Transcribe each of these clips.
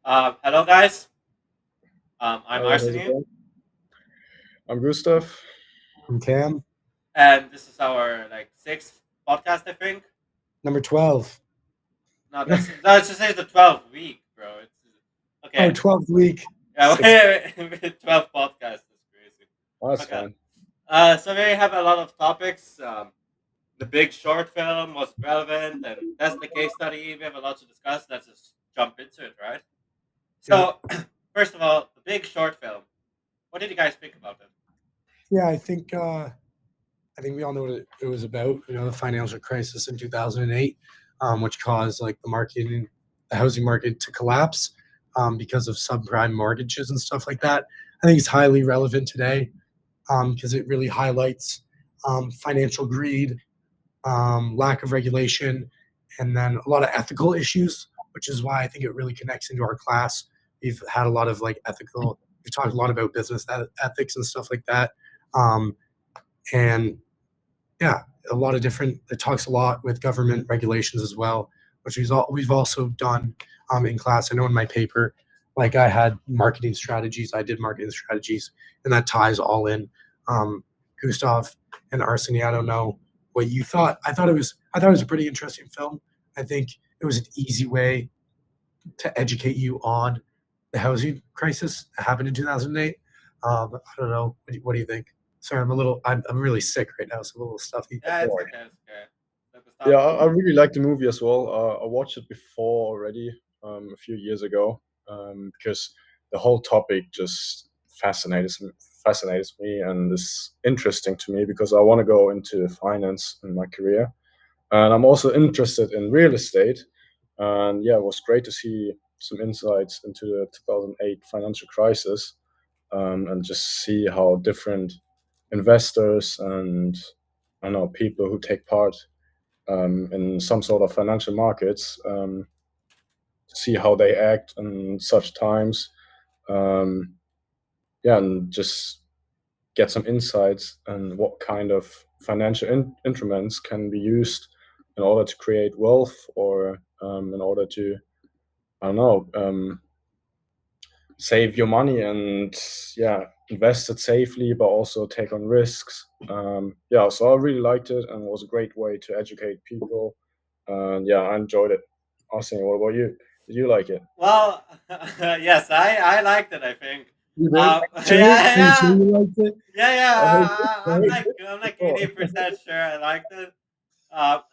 Hello, guys. I'm Hi, how's it Arseny, going? I'm Gustav. I'm Cam. and this is our sixth podcast, I think. Number 12. No, that's just say the 12th week, bro. It's Oh, okay. 12th week. Yeah, Six. 12 podcasts is crazy. Oh, that's Okay. fine. So we have a lot of topics. The big short film was relevant, and that's the case study. We have a lot to discuss. Let's just jump into it, right? Yeah. So, first of all, the big short film. What did you guys think about it? Yeah, I think we all know what it was about. The financial crisis in 2008, which caused like the housing market to collapse because of subprime mortgages and stuff like that. I think it's highly relevant today because it really highlights financial greed, lack of regulation, and then a lot of ethical issues, which is why I think it really connects into our class. We've had a lot of like ethical. We've talked a lot about business ethics and stuff like that, um, and yeah, a lot of different. It talks a lot with government regulations as well, which we've also done in class. I know in my paper, like I had marketing strategies. I did marketing strategies, and that ties all in. Um, Gustav and Arseny, I don't know what you thought. I thought it was a pretty interesting film. I think it was an easy way to educate you on the housing crisis that happened in 2008. I don't know. What do you think? Sorry, I'm really sick right now, so I'm a little stuffy. Yeah, it's Boy. okay. It's okay. So, Yeah, Gustav? I really like the movie as well. I watched it before already, a few years ago, because the whole topic just fascinates me and is interesting to me because I want to go into finance in my career, and I'm also interested in real estate. And yeah, it was great to see some insights into the 2008 financial crisis, and just see how different investors and I don't know people who take part in some sort of financial markets, see how they act in such times. Um, yeah, and just get some insights on what kind of financial instruments can be used in order to create wealth or in order to I don't know save your money and yeah invest it safely but also take on risks. Yeah, so I really liked it and it was a great way to educate people, and yeah, I enjoyed it. Austin, what about you? Did you like it? Well, yes, I liked it. I think. You did? Sure. Yeah, Are you sure yeah, you liked it? yeah, yeah. I heard I'm like before. 80% sure I liked it.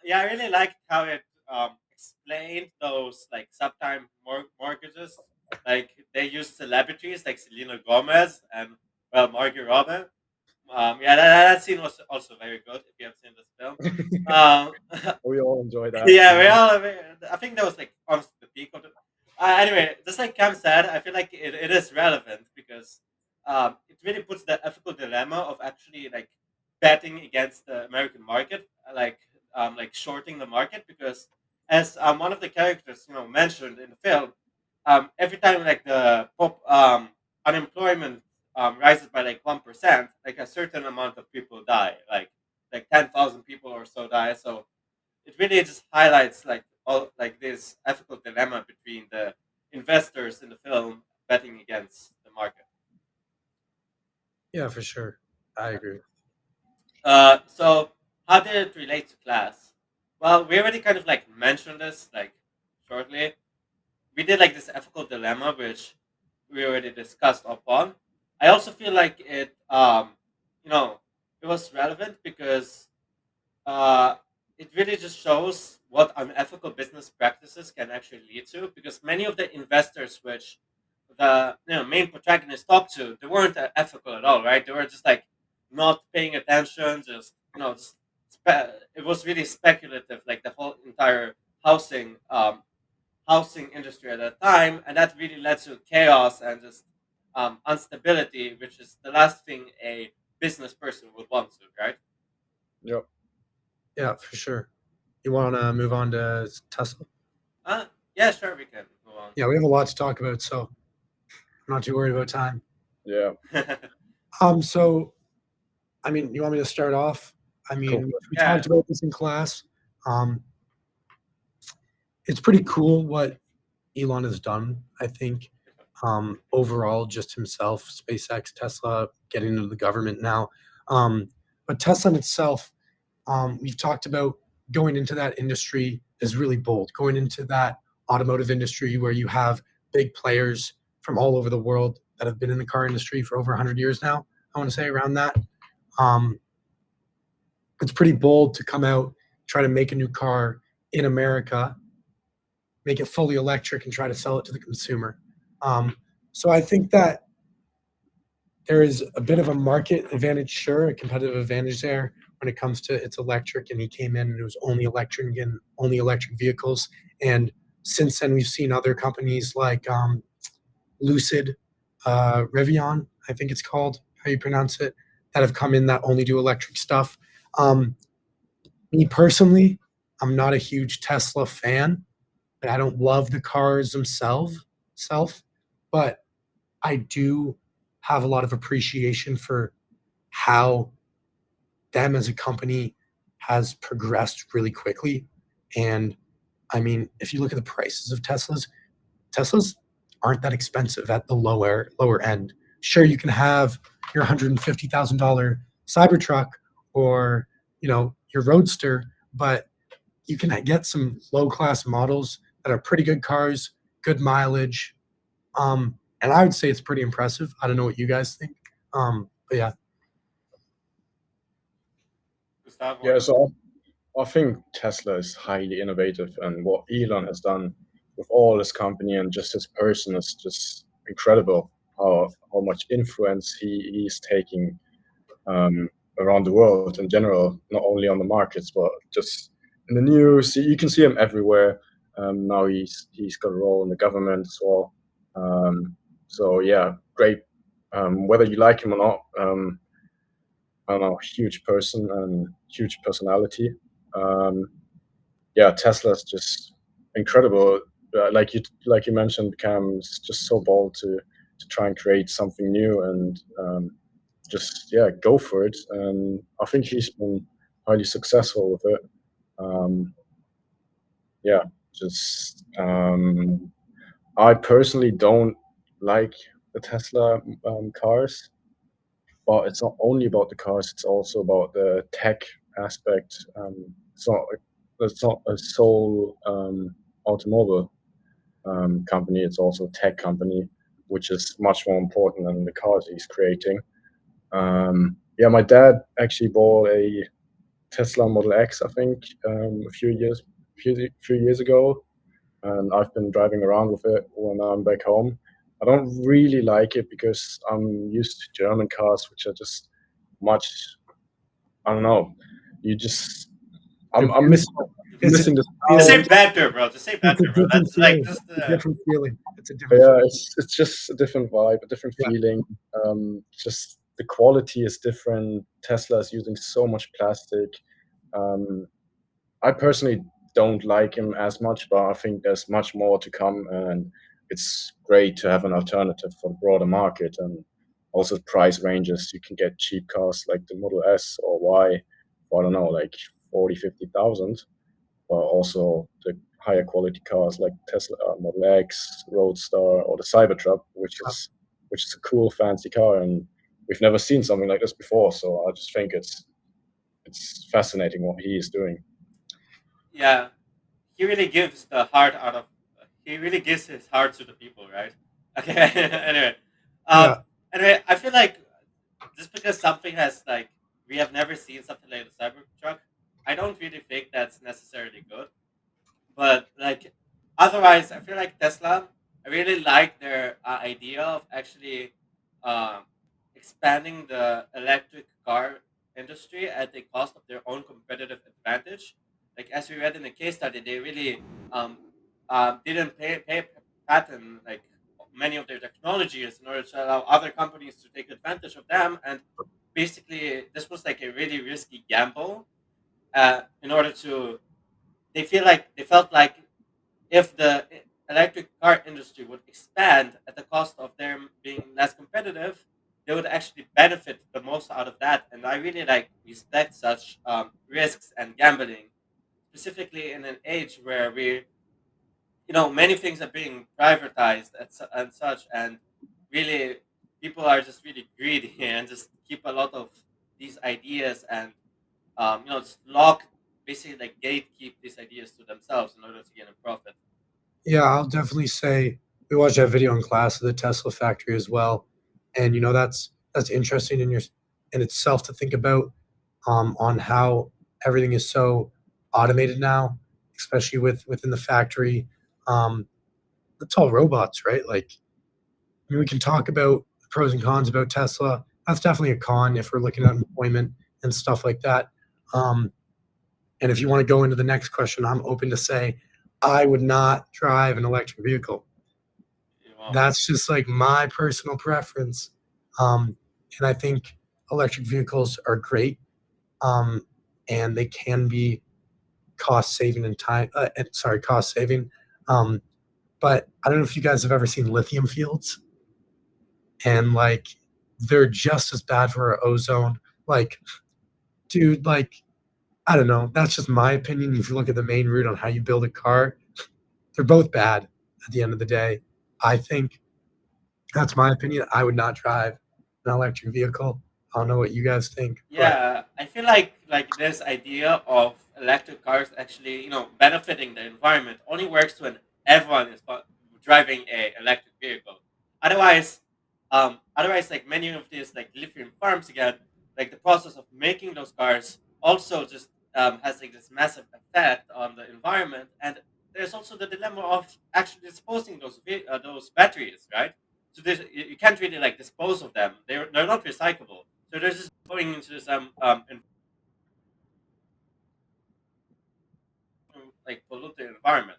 Yeah, I really liked how it explained those like subprime mortgages. Like they used celebrities like Selena Gomez and Margot Robbie. Yeah, that scene was also very good. If you have seen this film, um, We all enjoy that. yeah, we all. I think that was like honestly the peak of the. Anyway, just like Cam said, I feel like it is relevant because it really puts the ethical dilemma of actually like betting against the American market, like shorting the market because as one of the characters mentioned in the film, every time like the unemployment rises by like 1%, like a certain amount of people die, like 10,000 people or so die. So it really just highlights like all like this ethical dilemma between the investors in the film betting against the market. Yeah, for sure. I agree. So how did it relate to class? Well, we already kind of like mentioned this like shortly. We did like this ethical dilemma, which we already discussed upon. I also feel like you know, it was relevant because uh, it really just shows what unethical business practices can actually lead to. Because many of the investors, which the main protagonist talked to, they weren't ethical at all, right? They were just like not paying attention, just it was really speculative, like the whole entire housing housing industry at that time, and that really led to chaos and just instability, which is the last thing a business person would want to, right? Yep. Yeah, for sure. You want to move on to Tesla? Uh, yeah, sure, we can move on. Yeah, we have a lot to talk about, so I'm not too worried about time. Yeah. So I mean, you want me to start off? I Cool. mean, we Yeah, talked about this in class. Um, it's pretty cool what Elon has done. I think overall, just himself, SpaceX, Tesla, getting into the government now. Um, but Tesla in itself, we've talked about going into that industry is really bold. Going into that automotive industry where you have big players from all over the world that have been in the car industry for over 100 years now. I want to say around that. Um, it's pretty bold to come out, try to make a new car in America, make it fully electric, and try to sell it to the consumer. So I think that there is a bit of a market advantage, sure, a competitive advantage there when it comes to it's electric. And he came in and it was only electric and only electric vehicles. And since then, we've seen other companies like Lucid, Rivian, I think it's called, how you pronounce it, that have come in that only do electric stuff. Um, Me personally, I'm not a huge Tesla fan. I don't love the cars themselves, self, but I do have a lot of appreciation for how them as a company has progressed really quickly. And I mean, if you look at the prices of Teslas aren't that expensive at the lower end. Sure, you can have your $150,000 Cybertruck or your Roadster, but you can get some low class models that are pretty good cars, good mileage, and I would say it's pretty impressive. I don't know what you guys think, but yeah, Gustavo, Yeah, so I think Tesla is highly innovative, and what Elon has done with all his company and just his person is just incredible. How much influence he's taking um, around the world in general, not only on the markets but just in the news. You can see him everywhere. Now he's got a role in the government as well. So yeah, great. Whether you like him or not, I don't know, huge person and huge personality. Um, yeah, Tesla's just incredible. Like you mentioned, Cam's just so bold to try and create something new and just go for it. And I think he's been highly successful with it. Um, yeah, just I personally don't like the Tesla cars, but it's not only about the cars; it's also about the tech aspect. It's not a sole automobile company. It's also a tech company, which is much more important than the cars he's creating. Yeah, my dad actually bought a Tesla Model X, I think, a few years ago, and I've been driving around with it when I'm back home. I don't really like it because I'm used to German cars, which are just much. I don't know. You just I'm they're I'm missing beautiful. I'm It's a missing the just say feeling. sound. better, bro. Just say It's a better, bro. different That's like feeling. just It's a different feeling. It's a different Yeah, feeling. it's just a different vibe, a different Yeah. feeling. Just the quality is different. Tesla is using so much plastic. Um, I personally don't like him as much, but I think there's much more to come, and it's great to have an alternative for the broader market and also price ranges. You can get cheap cars like the Model S or Y for, I don't know, like 40, 50,000, but also the higher quality cars like Tesla Model X, Roadster, or the Cybertruck, which is a cool, fancy car, and we've never seen something like this before. So I just think it's fascinating what he is doing. yeah. He really gives the heart out of. He really gives his heart to the people, right? Okay. Anyway, um, Yeah. I feel like just because something has like we have never seen something like the Cybertruck, I don't really think that's necessarily good. But like otherwise, I feel like Tesla. I really like their idea of actually um, expanding the electric car industry at the cost of their own competitive advantage. Like as we read in the case study, they really um, didn't pay patent like many of their technologies in order to allow other companies to take advantage of them. And basically, this was like a really risky gamble in order to. They felt like if the electric car industry would expand at the cost of them being less competitive, they would actually benefit the most out of that. And I really like respect such risks and gambling, specifically in an age where we many things are being privatized and such, and really people are just really greedy and just keep a lot of these ideas and just lock, basically like gatekeep these ideas to themselves in order to gain a profit. Yeah, I'll definitely say we watched that video in class of the Tesla factory as well, and that's interesting in itself to think about, on how everything is so automated now, especially within the factory. Um, it's all robots, right? Like, I mean, we can talk about the pros and cons about Tesla. That's definitely a con if we're looking at employment and stuff like that. Um, and if you want to go into the next question, I'm open to say I would not drive an electric vehicle. You know, That's just like my personal preference. Um, and I think electric vehicles are great, um, and they can be cost saving and time. Sorry, cost saving. Um, but I don't know if you guys have ever seen lithium fields, and like they're just as bad for our ozone. Like, dude, like I don't know. That's just my opinion. If you look at the main route on how you build a car, they're both bad at the end of the day. I think that's my opinion. I would not drive an electric vehicle. I don't know what you guys think, but yeah, I feel like this idea of electric cars actually benefiting the environment only works when everyone is driving a electric vehicle. Otherwise, like many of these like lithium farms again, like the process of making those cars also just has like this massive effect on the environment. And there's also the dilemma of actually disposing those batteries, right? So you can't really like dispose of them. They're not recyclable. So they're just going into some like polluted environment.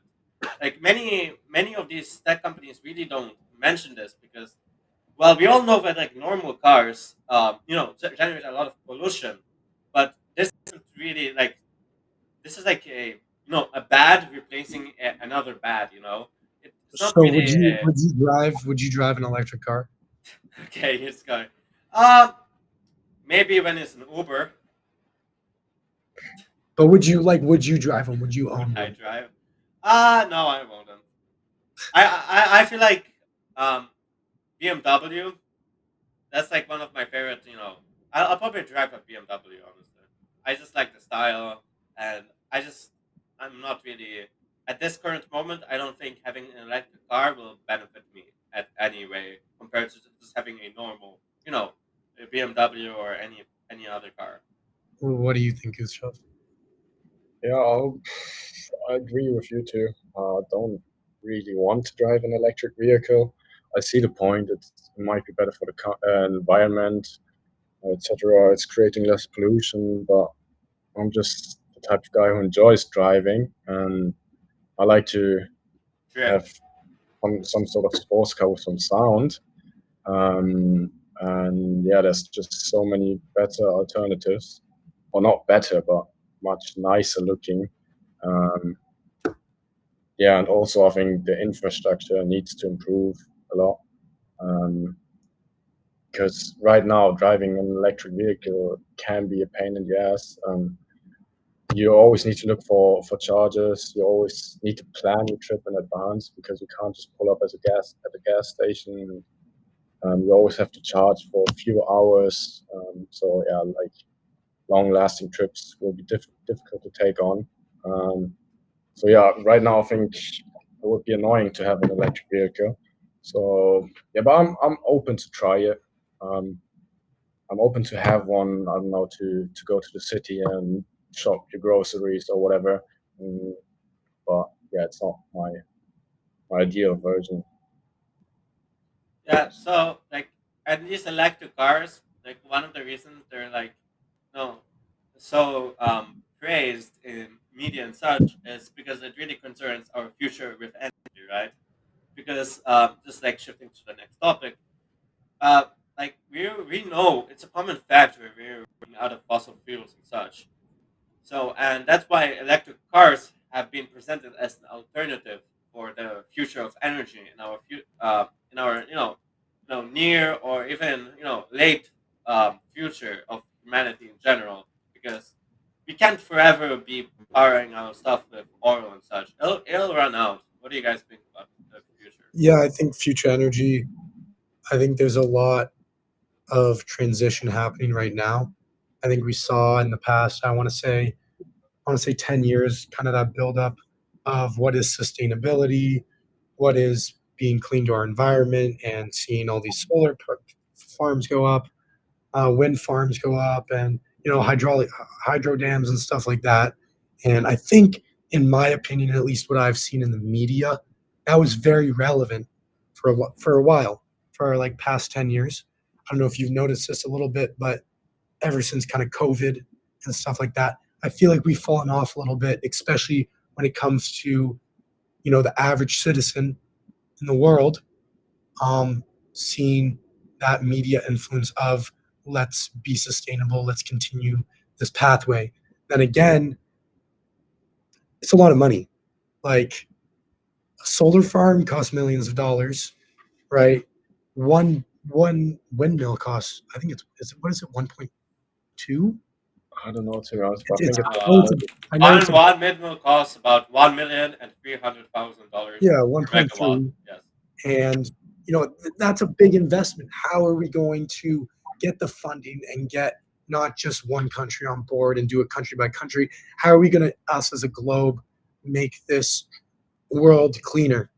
Like many of these tech companies really don't mention this because, well, we all know that like normal cars generate a lot of pollution, but this isn't really like, this is like a bad replacing another bad. It's not so really would you drive an electric car? okay. It's going. Um, Maybe when it's an Uber, But would you drive one? Would you would own I one? drive? No, I won't. I feel like um BMW. That's like one of my favorite. I'll probably drive a BMW. Honestly, I just like the style, and I'm not really at this current moment. I don't think having an electric car will benefit me at any way compared to just having a normal, a BMW or any other car. What do you think, Gustav? Yeah, I agree with you too. I don't really want to drive an electric vehicle. I see the point. It might be better for the environment, etc. It's creating less pollution, but I'm just the type of guy who enjoys driving, and I like to Drift. have some sort of sports car with some sound. And yeah, there's just so many better alternatives, or not better, but much nicer looking. Um, yeah, and also I think the infrastructure needs to improve a lot, because right now driving an electric vehicle can be a pain in the ass. You always need to look for chargers. You always need to plan your trip in advance because you can't just pull up as a gas at a gas station. You always have to charge for a few hours. So yeah, like long-lasting trips will be difficult to take on. Um, so yeah, right now I think it would be annoying to have an electric vehicle. So yeah, but I'm open to try it. Um, I'm open to have one. I don't know, to go to the city and shop your groceries or whatever. Mm, but yeah, it's not my ideal version. Yeah, so like, and these electric cars, like one of the reasons they're like, no, so praised in media and such is because it really concerns our future with energy, right? Because just like shifting to the next topic, uh, like we know it's a common fact we're running out of fossil fuels and such. So, and that's why electric cars have been presented as an alternative for the future of energy in our near or even late future of humanity in general. Because we can't forever be powering our stuff with oil and such. It'll run out. What do you guys think about the future? Yeah, I think future energy. I think there's a lot of transition happening right now. I think we saw in the past. I want to say 10 years, kind of that buildup of what is sustainability, what is being clean to our environment, and seeing all these farms go up, wind farms go up, and hydraulic hydro dams and stuff like that. And I think, in my opinion, at least what I've seen in the media, that was very relevant for a while, for like past 10 years. I don't know if you've noticed this a little bit, but ever since kind of COVID and stuff like that, I feel like we've fallen off a little bit, especially when it comes to the average citizen in the world, um, seeing that media influence of let's be sustainable, let's continue this pathway. Then again, it's a lot of money. Like a solar farm costs millions of dollars, right? One windmill costs, I think what is it, 1.2? I don't know, to be honest, but I It's think it's Uh, close. I know one it's and one mid-mill costs about $1,300,000 yeah, per megawatt. 1.3. Yes. And that's a big investment. How are we going to get the funding and get not just one country on board and do it country by country? How are we going to, us as a globe, make this world cleaner?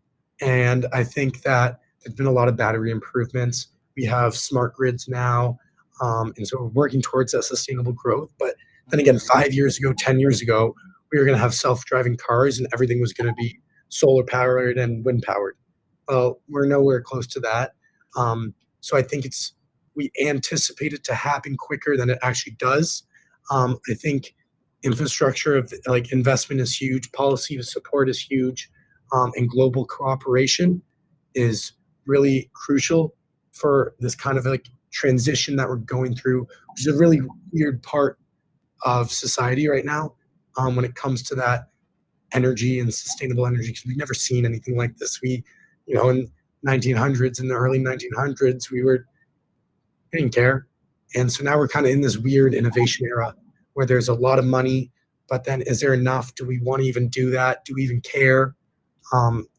And I think that there's been a lot of battery improvements. We have smart grids now, and so we're working towards that sustainable growth. But then again, 5 years ago, 10 years ago, we were going to have self-driving cars and everything was going to be solar powered and wind powered. Well, we're nowhere close to that. So I think we anticipate it to happen quicker than it actually does. I think infrastructure of like investment is huge, policy support is huge, and global cooperation is really crucial for this kind of like transition that we're going through, which is a really weird part of society right now, when it comes to that energy and sustainable energy, because we've never seen anything like this. In 1900s, in the early 1900s, we didn't care. And so now we're kind of in this weird innovation era where there's a lot of money, but then is there enough? Do we want to even do that? Do we even care?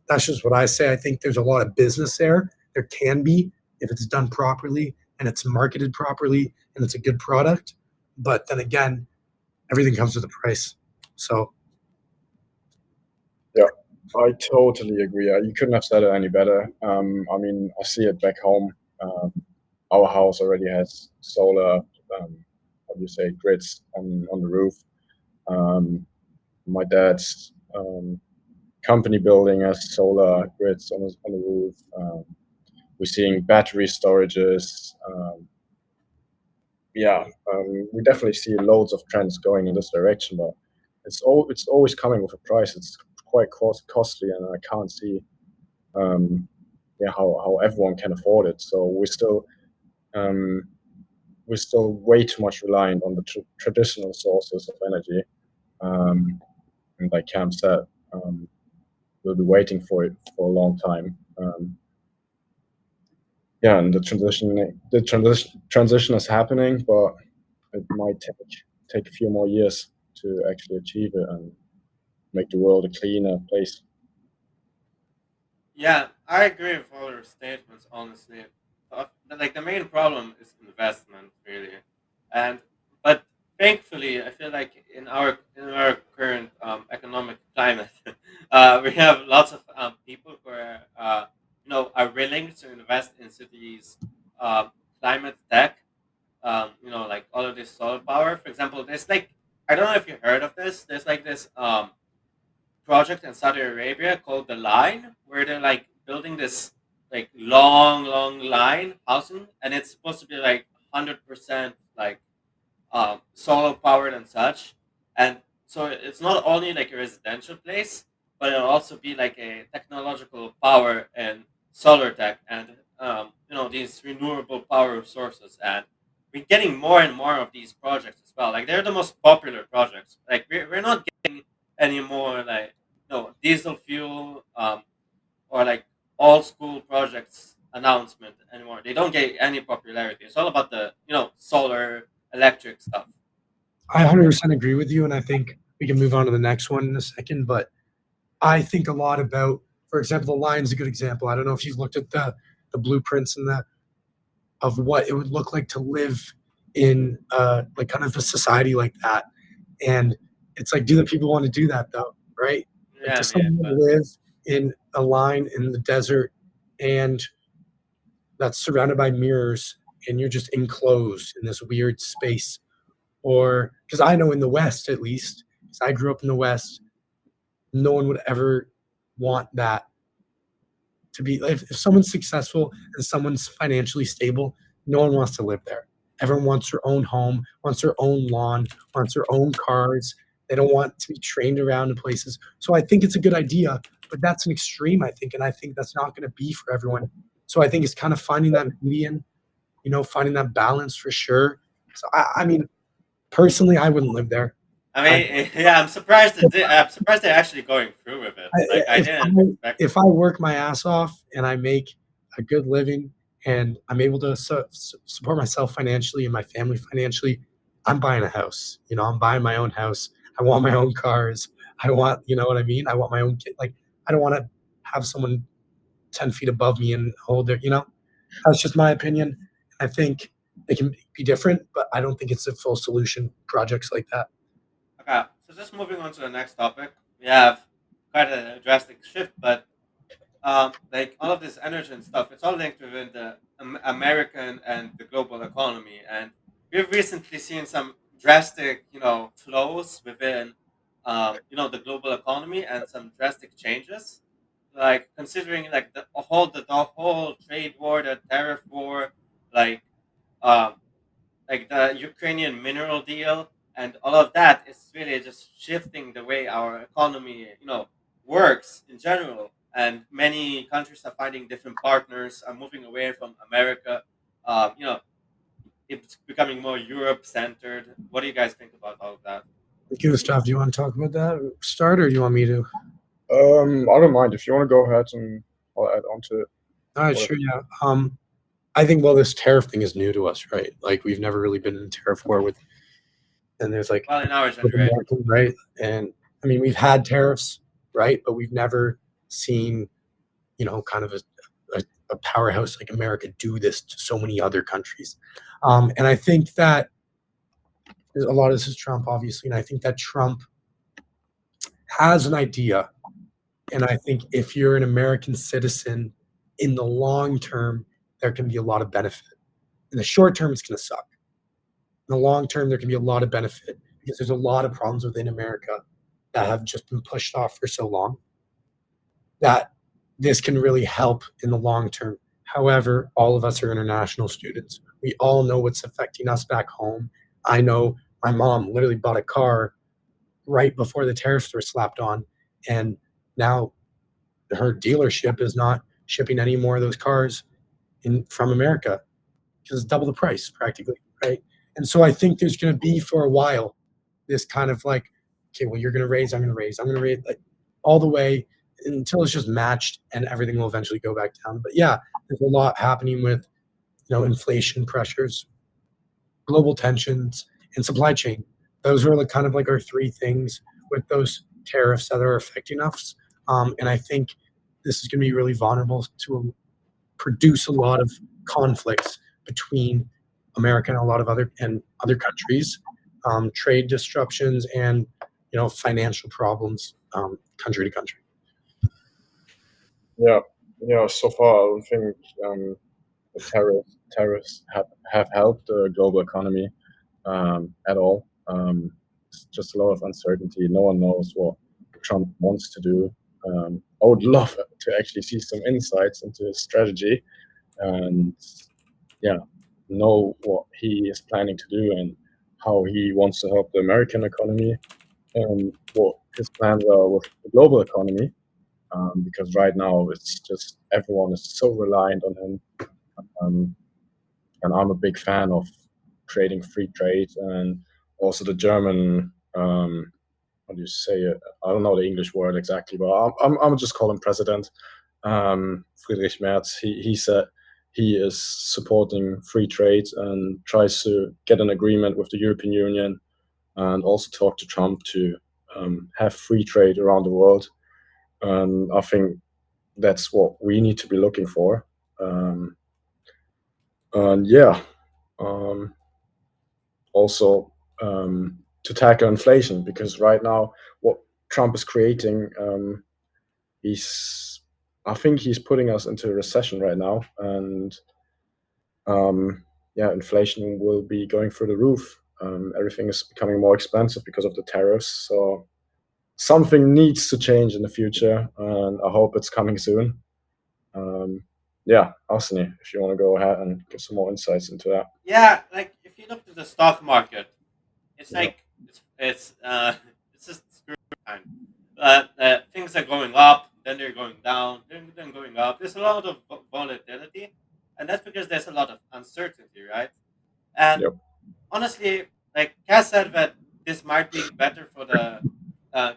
That's just what I say. I think there's a lot of business there. There can be if it's done properly and it's marketed properly and it's a good product. But then again, everything comes with a price. So yeah. I totally agree. You couldn't have said it any better. I mean, I see it back home. Our house already has solar, how do you say, grids on the roof. My dad's company building has solar grids on the roof. We're seeing battery storages. We definitely see loads of trends going in this direction, but it's always coming with a price. It's quite costly, and I can't see how everyone can afford it. So we're still way too much reliant on the traditional sources of energy. And like Cam said, we'll be waiting for it for a long time. And the transition is happening, but it might take a few more years to actually achieve it and make the world a cleaner place. Yeah, I agree with all your statements. Honestly, like the main problem is investment, really, and but thankfully, I feel like in our current economic climate, we have lots of people who are willing to invest into these um, climate tech. Like all of this solar power. For example, there's like I don't know if you heard of this. There's like this project in Saudi Arabia called the Line, where they're like building this like long, long line housing, and it's supposed to be like 100% like solar powered and such. And so it's not only like a residential place, but it'll also be like a technological power and solar tech and these renewable power sources. And we're getting more and more of these projects as well. Like they're the most popular projects. Like we're not getting any more like diesel fuel or like old school projects announcement anymore. They don't get any popularity. It's all about the solar electric stuff. I 100% agree with you. And I think we can move on to the next one in a second. But I think a lot about for example, the lion's a good example. I don't know if you've looked at the blueprints and the of what it would look like to live in like kind of a society like that. And it's like, do the people want to do that though? Right? Like, Yeah, I does mean, someone want but to live in a line in the desert and that's surrounded by mirrors and you're just enclosed in this weird space? Or because I know in the West, at least, because I grew up in the West, no one would ever want that to be. If someone's successful and someone's financially stable, no one wants to live there. Everyone wants their own home, wants their own lawn, wants their own cars. They don't want to be trained around in places. So I think it's a good idea, but that's an extreme, I think, and I think that's not going to be for everyone. So I think it's kind of finding that median, finding that balance for sure. So I mean, personally, I wouldn't live there. I I, mean, yeah, I'm surprised they're actually going through with it. I Like, I if didn't I expect it. if I work my ass off and I make a good living and I'm able to support myself financially and my family financially, I'm buying a house. I'm buying my own house. I want my own cars. I want, you know what I mean? I want my own kid. Like, I don't want to have someone 10 feet above me and hold their. That's just my opinion. I think it can be different, but I don't think it's a full solution. Projects like that. Okay, so just moving on to the next topic, we have quite a drastic shift, but like all of this energy and stuff, it's all linked within the American and the global economy, and we've recently seen some drastic, flows within, the global economy and some drastic changes, like considering like the whole trade war, the tariff war, like um, like the Ukrainian mineral deal, and all of that is really just shifting the way our economy, works in general. And many countries are finding different partners, are moving away from America. You know, it's becoming more Europe centered. What do you guys think about all of that? Gustav, do you want to talk about that? Start, or do you want me to? I don't mind if you want to go ahead and I'll add on to it. All right, sure, yeah. I think, well, this tariff thing is new to us, right? Like, we've never really been in tariff war with, and there's like Well, in our with generation, America, right? And I mean, we've had tariffs, right? But we've never seen, kind of a powerhouse like America do this to so many other countries. And I think that a lot of this is Trump, obviously, and I think that Trump has an idea. And I think if you're an American citizen, in the long term, there can be a lot of benefit. In the short term, it's going to suck. In the long term, there can be a lot of benefit because there's a lot of problems within America that have just been pushed off for so long that this can really help in the long term. However, all of us are international students. We all know what's affecting us back home. I know my mom literally bought a car right before the tariffs were slapped on, and now her dealership is not shipping any more of those cars in from America because it's double the price practically, right? And so I think there's going to be for a while this kind of like, okay, well, you're going to raise, I'm going to raise, like all the way until it's just matched and everything will eventually go back down. But yeah, there's a lot happening with inflation pressures, global tensions, and supply chain. Those are like kind of like our three things with those tariffs that are affecting us. And I think this is going to be really vulnerable to produce a lot of conflicts between America and a lot of other countries, trade disruptions, and financial problems, country to country. Yeah, so far I don't think the tariffs have helped the global economy at all. It's just a lot of uncertainty. No one knows what Trump wants to do. I would love to actually see some insights into his strategy and yeah, know what he is planning to do and how he wants to help the American economy and what his plans are with the global economy. Because right now it's just everyone is so reliant on him. Um, and I'm a big fan of creating free trade and also the German. How do you say it? I don't know the English word exactly, but I'm just call him president. Friedrich Merz. He said he is supporting free trade and tries to get an agreement with the European Union and also talk to Trump to have free trade around the world. And I think that's what we need to be looking for. And yeah, also to tackle inflation, because right now what Trump is creating, I think he's putting us into a recession right now, and yeah, inflation will be going through the roof. Everything is becoming more expensive because of the tariffs. So something needs to change in the future, and I hope it's coming soon. Yeah, Arsene, if you want to go ahead and give some more insights into that. Yeah, like if you look to the stock market, it's Yeah. like it's just screw time. Things are going up, then they're going down, then going up. There's a lot of volatility, and that's because there's a lot of uncertainty, right? And Yep. honestly, like Cass said that this might be better for the uh,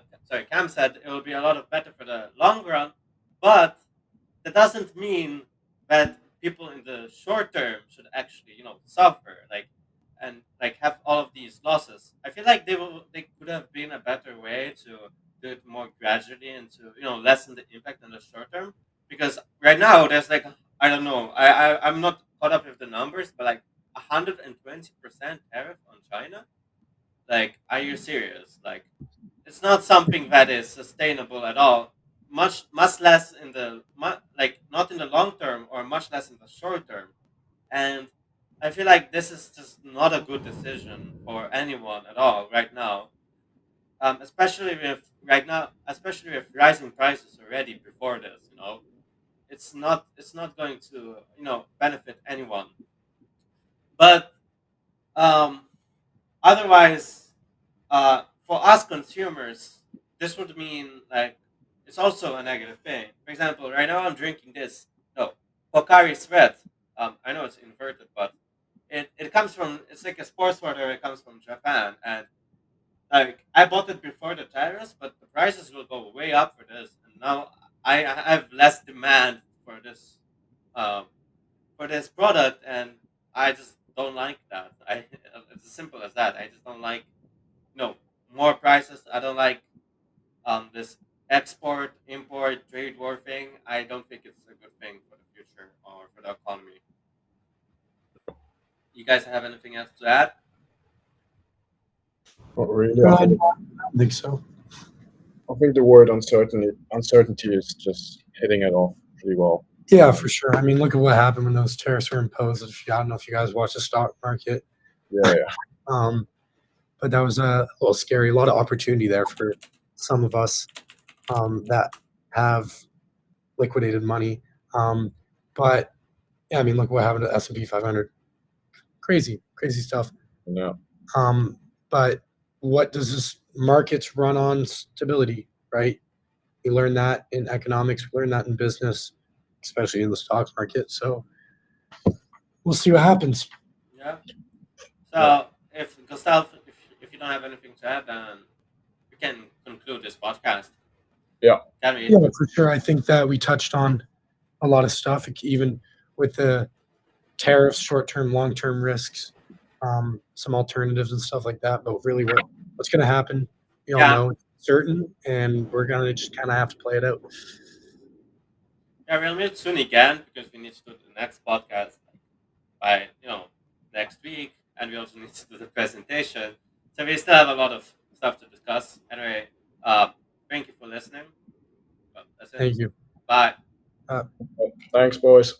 Cam said it will be a lot of better for the long run, but that doesn't mean that people in the short term should actually, suffer and like have all of these losses. I feel like they could have been a better way to do it more gradually and to lessen the impact in the short term, because right now there's like, I don't know, I'm not caught up with the numbers, but like 120% tariff on China. Like, are you serious? Like, it's not something that is sustainable at all. Much less in the like not in the long term, or much less in the short term. And I feel like this is just not a good decision for anyone at all right now. Especially with rising prices already before this. It's not going to benefit anyone. But um, otherwise, for us consumers, this would mean like it's also a negative thing. For example, right now I'm drinking this no Pocari Sweat. I know it's inverted, but it comes from, it's like a sports water. It comes from Japan, and like I bought it before the tariffs, but the prices will go way up for this, and now I have less demand um, for this product, and I just don't like that. It's as simple as that. I just don't like no more prices. I don't like this export import trade war thing. I don't think it's a good thing for the future or for the economy. You guys have anything else to add? Not really. I don't think so. I think the word uncertainty is just hitting it off pretty well. Yeah, for sure. I mean, look at what happened when those tariffs were imposed. I don't know if you guys watch the stock market, Yeah, um, but that was a little scary. A lot of opportunity there for some of us that have liquidated money. But yeah, I mean, look what happened to S&P 500. Crazy, crazy stuff. yeah. But what does this markets run on? Stability, right? We learn that in economics. We learn that in business, especially in the stock market. So we'll see what happens. Yeah. Yeah. So if Gustav, if you don't have anything to add, then we can conclude this podcast. Yeah. Can we? Yeah, for sure. I think that we touched on a lot of stuff, even with the tariffs, short-term, long-term risks, some alternatives and stuff like that. But really, what's going to happen, we all Yeah. know it's certain, and we're going to just kind of have to play it out. Yeah, we'll meet soon again because we need to do the next podcast by next week, and we also need to do the presentation. So we still have a lot of stuff to discuss. Anyway, thank you for listening. Well, that's it. Thank you. Bye. Thanks, boys.